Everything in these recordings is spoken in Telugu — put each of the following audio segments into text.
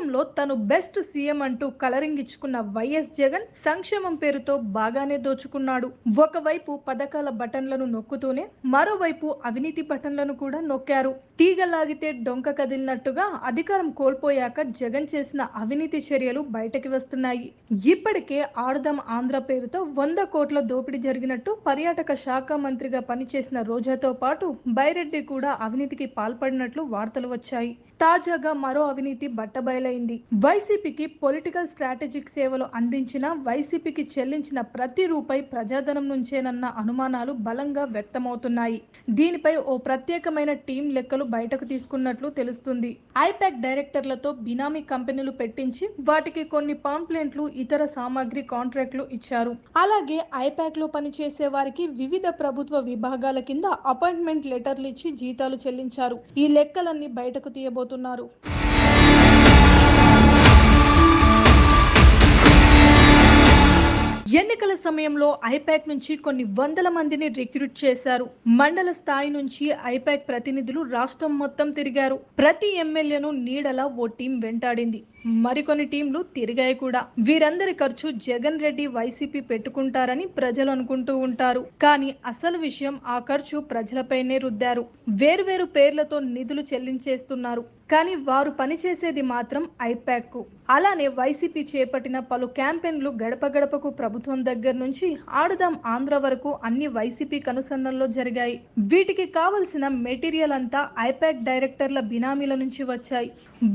రాష్ట్రంలో తను బెస్ట్ సీఎం అంటూ కలరింగ్ ఇచ్చుకున్న వైఎస్ జగన్ సంక్షేమం పేరుతో బాగానే దోచుకున్నాడు. ఒకవైపు పథకాల బటన్లను నొక్కుతూనే మరోవైపు అవినీతి బటన్లను కూడా నొక్కారు. తీగలాగితే డొంక కదిలినట్టుగా అధికారం కోల్పోయాక జగన్ చేసిన అవినీతి చర్యలు బయటకి వస్తున్నాయి. ఇప్పటికే ఆడుదాం ఆంధ్ర పేరుతో 100 కోట్ల దోపిడీ జరిగినట్టు పర్యాటక శాఖ మంత్రిగా పనిచేసిన రోజాతో పాటు బైరెడ్డి కూడా అవినీతికి పాల్పడినట్లు వార్తలు వచ్చాయి. తాజాగా మరో అవినీతి బట్టబయలైంది. వైసీపీకి పొలిటికల్ స్ట్రాటజిక్ సేవలు అందించిన, వైసీపీకి చెల్లించిన ప్రతి రూపాయి ప్రజాధనం నుంచేనన్న అనుమానాలు బలంగా వ్యక్తమవుతున్నాయి. దీనిపై ఓ ప్రత్యేకమైన టీం లెక్కలు బయటకు తీసుకున్నట్లు తెలుస్తుంది. ఐపాక్ డైరెక్టర్లతో బినామీ కంపెనీలు పెట్టించి వాటికి కొన్ని పాంప్లెంట్లు, ఇతర సామాగ్రి కాంట్రాక్టులు ఇచ్చారు. అలాగే ఐపాక్ లో పనిచేసే వారికి వివిధ ప్రభుత్వ విభాగాల కింద అపాయింట్మెంట్ లెటర్లు ఇచ్చి జీతాలు చెల్లించారు. ఈ లెక్కలన్నీ బయటకు తీయబోతున్నారు. ఎన్నికల సమయంలో ఐపాక్ నుంచి కొన్ని వందల మందిని రిక్రూట్ చేశారు. మండల స్థాయి నుంచి ఐపాక్ ప్రతినిధులు రాష్ట్రం మొత్తం తిరిగారు. ప్రతి ఎమ్మెల్యేను నీడలా ఓ టీం వెంటాడింది. మరికొన్ని టీంలు తిరిగాయి కూడా. వీరందరి ఖర్చు జగన్ రెడ్డి వైసీపీ పెట్టుకుంటారని ప్రజలు అనుకుంటూ ఉంటారు. కానీ అసలు విషయం ఆ ఖర్చు ప్రజలపైనే రుద్దారు. వేర్వేరు పేర్లతో నిధులు చెల్లించేస్తున్నారు. కానీ వారు పనిచేసేది మాత్రం ఐపాక్ కు. అలానే వైసీపీ చేపట్టిన పలు క్యాంపెయిన్లు గడప గడపకు ప్రభుత్వం దగ్గర నుంచి ఆడుదాం ఆంధ్ర వరకు అన్ని వైసీపీ కనుసన్నల్లో జరిగాయి. వీటికి కావలసిన మెటీరియల్ అంతా ఐపాక్ డైరెక్టర్ల బినామీల నుంచి వచ్చాయి.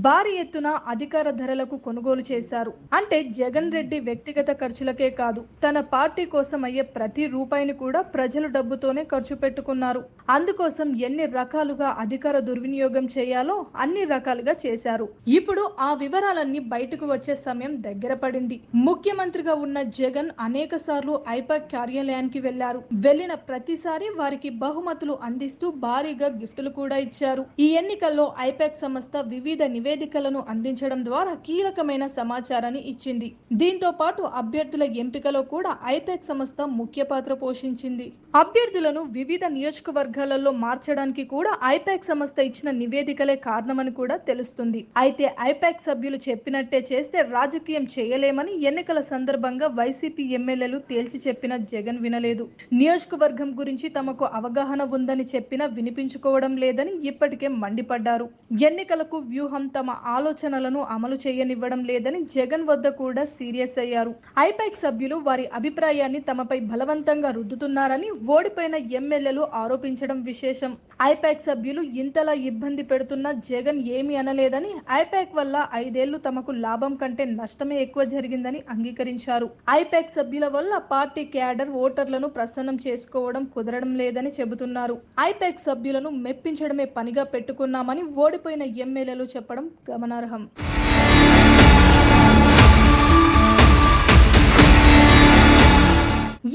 భారీ ఎత్తున అధికార ధరలకు కొనుగోలు చేశారు. అంటే జగన్ రెడ్డి వ్యక్తిగత ఖర్చులకే కాదు, తన పార్టీ కోసం అయ్యే ప్రతి రూపాయిని కూడా ప్రజలు డబ్బుతోనే ఖర్చు పెట్టుకున్నారు. అందుకోసం ఎన్ని రకాలుగా అధికార దుర్వినియోగం చేయాలో అన్ని రకాలుగా చేశారు. ఇప్పుడు ఆ వివరాలన్నీ బయటకు వచ్చే సమయం దగ్గర పడింది. ముఖ్యమంత్రిగా ఉన్న జగన్ అనేక సార్లు ఐపాక్ కార్యాలయానికి వెళ్లారు. వెళ్లిన ప్రతిసారి వారికి బహుమతులు అందిస్తూ భారీగా గిఫ్టులు కూడా ఇచ్చారు. ఈ ఎన్నికల్లో ఐపాక్ సంస్థ వివిధ నివేదికలను అందించడం ద్వారా కీలకమైన సమాచారాన్ని ఇచ్చింది. దీంతో పాటు అభ్యర్థుల ఎంపికలో కూడా ఐపాక్ సంస్థ ముఖ్య పాత్ర పోషించింది. అభ్యర్థులను వివిధ నియోజకవర్గాలలో మార్చడానికి కూడా ఐపాక్ సంస్థ ఇచ్చిన నివేదికలే కారణమని కూడా తెలుస్తుంది. అయితే ఐపాక్ సభ్యులు చెప్పినట్టే చేస్తే రాజకీయం చేయలేమని ఎన్నికల సందర్భంగా వైసీపీ ఎమ్మెల్యేలు తేల్చి చెప్పిన జగన్ వినలేదు. నియోజకవర్గం గురించి తమకు అవగాహన ఉందని చెప్పినా వినిపించుకోవడం లేదని ఇప్పటికే మండిపడ్డారు. ఎన్నికలకు వ్యూహం తమ ఆలోచనలను అమలు చేయనివ్వడం లేదని జగన్ వద్ద కూడా సీరియస్ అయ్యారు. ఐపాక్ సభ్యులు వారి అభిప్రాయాన్ని తమపై బలవంతంగా రుద్దుతున్నారని ఓడిపోయిన ఎమ్మెల్యేలు ఆరోపించడం విశేషం. ఐపాక్ సభ్యులు ఇంతలా ఇబ్బంది పెడుతున్న జగన్ ఏమీ అనలేదని, ఐపాక్ వల్ల 5 ఏళ్లు తమకు లాభం కంటే నష్టమే ఎక్కువ జరిగిందని అంగీకరించారు. ఐపాక్ సభ్యుల వల్ల పార్టీ క్యాడర్, ఓటర్లను ప్రసన్నం చేసుకోవడం కుదరడం లేదని చెబుతున్నారు. ఐపాక్ సభ్యులను మెప్పించడమే పనిగా పెట్టుకున్నామని ఓడిపోయిన ఎమ్మెల్యేలు చెప్పడం గమనార్హం.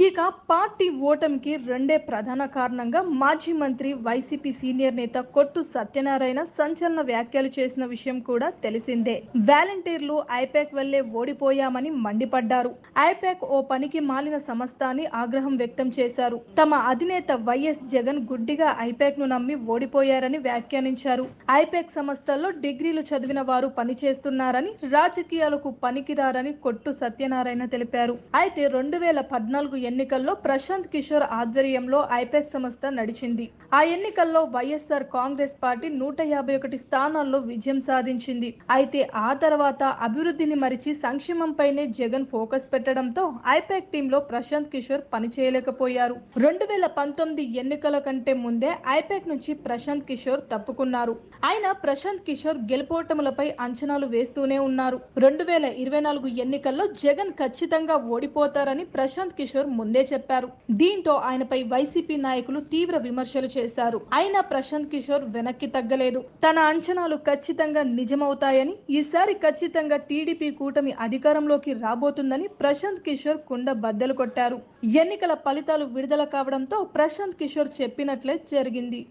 ఇక పార్టీ ఓటమికి రెండే ప్రధాన కారణంగా మాజీ మంత్రి, వైసీపీ సీనియర్ నేత కొట్టు సత్యనారాయణ సంచలన వ్యాఖ్యలు చేసిన విషయం కూడా తెలిసిందే. వాలంటీర్లు ఐపాక్ వల్లే ఓడిపోయామని మండిపడ్డారు. ఐపాక్ ఓ పనికి మాలిన సంస్థ అని ఆగ్రహం వ్యక్తం చేశారు. తమ అధినేత వైఎస్ జగన్ గుడ్డిగా ఐపాక్ ను నమ్మి ఓడిపోయారని వ్యాఖ్యానించారు. ఐపాక్ సంస్థల్లో డిగ్రీలు చదివిన వారు పనిచేస్తున్నారని, రాజకీయాలకు పనికిరారని కొట్టు సత్యనారాయణ తెలిపారు. అయితే 2014 ఎన్నికల్లో ప్రశాంత్ కిషోర్ ఆధ్వర్యంలో ఐపాక్ సంస్థ నడిచింది. ఆ ఎన్నికల్లో వైఎస్ఆర్ కాంగ్రెస్ పార్టీ 151 స్థానాల్లో విజయం సాధించింది. అయితే ఆ తర్వాత అభివృద్ధిని మరిచి సంక్షేమంపైనే జగన్ ఫోకస్ పెట్టడంతో ఐపాక్ టీంలో ప్రశాంత్ కిషోర్ పనిచేయలేకపోయారు. 2019 ఎన్నికల కంటే ముందే ఐపాక్ నుంచి ప్రశాంత్ కిషోర్ తప్పుకున్నారు. అయినా ప్రశాంత్ కిషోర్ గెలుపోటములపై అంచనాలు వేస్తూనే ఉన్నారు. 2024 ఎన్నికల్లో జగన్ ఖచ్చితంగా ఓడిపోతారని ప్రశాంత్ కిషోర్ ముందే చెప్పారు. దీంతో ఆయనపై వైసీపీ నాయకులు తీవ్ర విమర్శలు చేశారు. అయినా ప్రశాంత్ కిషోర్ వెనక్కి తగ్గలేదు. తన అంచనాలు ఖచ్చితంగా నిజమవుతాయని, ఈసారి ఖచ్చితంగా టీడీపీ కూటమి అధికారంలోకి రాబోతుందని ప్రశాంత్ కిషోర్ కుండ బద్దలు కొట్టారు. ఎన్నికల ఫలితాలు విడుదల కావడంతో ప్రశాంత్ కిషోర్ చెప్పినట్లే జరిగింది.